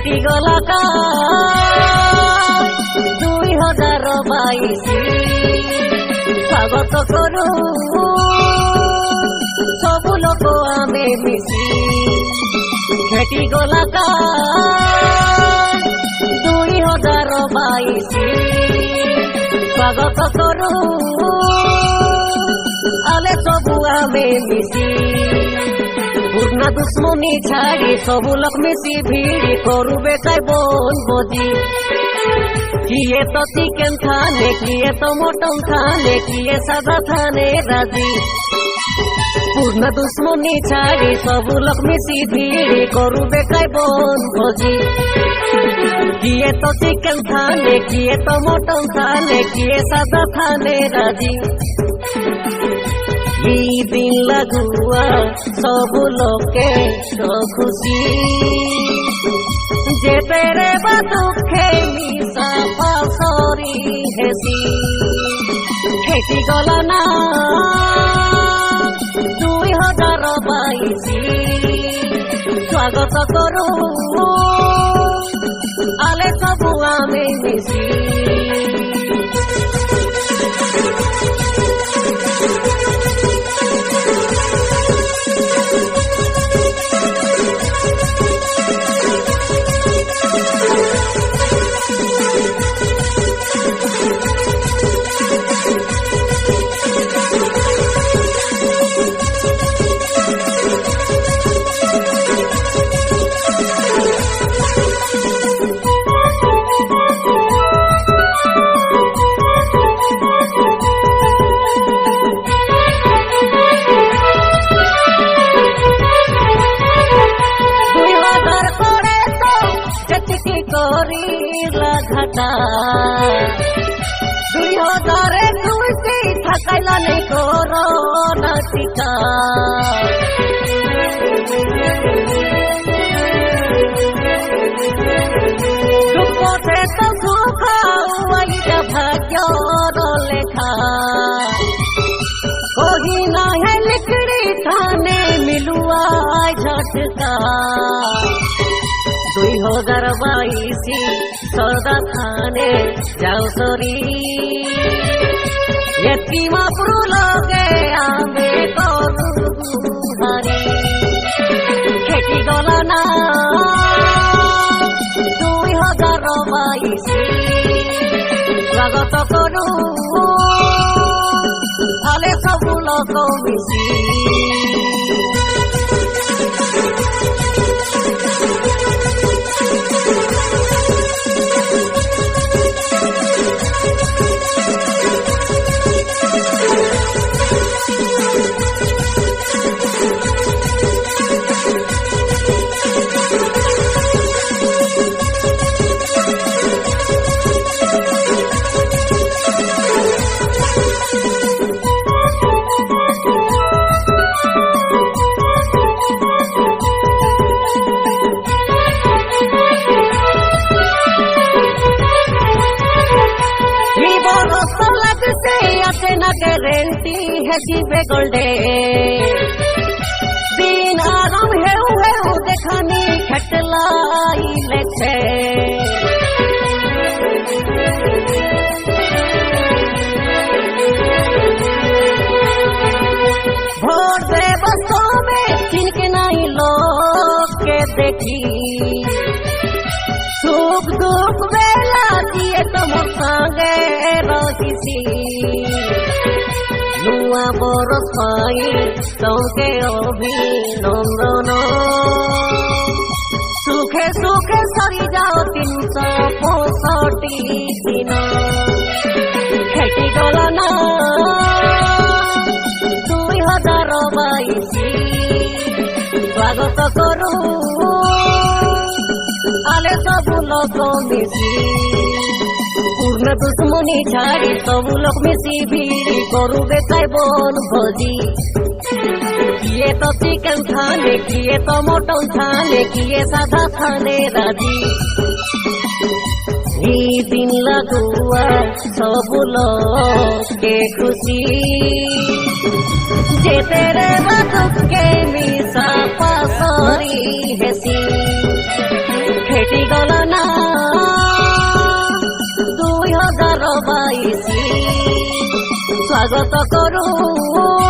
भेटी गला का 2022 स्वागत करू सबु लोक आमे मिसी भेटी गला का 2022 स्वागत करू आले सबु आमे मिसी पुरना दुश्मनी छाड़ी सबु लोक मिसी भीड़ करू बेटाय बोन बोजी किए तो चिकन खाने किए तो मटन खाने किए सादा खाने राजी पूर्ण दुश्मनी छाड़ी सबु लोक मिसी भीड़ करू बेटाय बोन भोजी किए तो चिकन खाने किए तो मटन खाने किए सादा खाने राजी दिन लगुआ सबु लोके तो खुशी जे तेरे दुखे मिसा पासरी हेसी खेती गला ना 2022 स्वागत करू आले सबु आमे मिसी घाटा 2021 थकाइला नहीं कोरोना टीका दुख से तो सुख वही भाग्य लेखा कोई ना है लिखड़ी थाने मिलुआ झटका 2022 सदा थाने जाओ सोरी यतीमा पुरु लोगे आमे करू बुहारी खेती गला ना 2022 स्वागत करू आले सबु लोक मिसी ना गारंटी है जीवे गोल्डे दिन आराम है देखनी खटलाई लेछे भोर दे बसों में जिनके नहीं लोग के देखी सुख दुख बेला दिए तुम संगे रही नुआ बरस पाई तोके अभिनंदन सुखे सुखे सरी जाओ 365 दिन खेती गला ना 2022 स्वागत करू आले सबु लोक मिसी पूर्ण दुश्मनी छाड़ी सबु लोक मिसी भीड़ करू बेटाय बोन भोजी किए तो चिकन खाने किए तो मटन खाने किए सादा खाने राजी दिन लगुआ सबु लोक के खुशी जे तेरे दुखे मिसा पासरी हेसी खेती स्वागत करू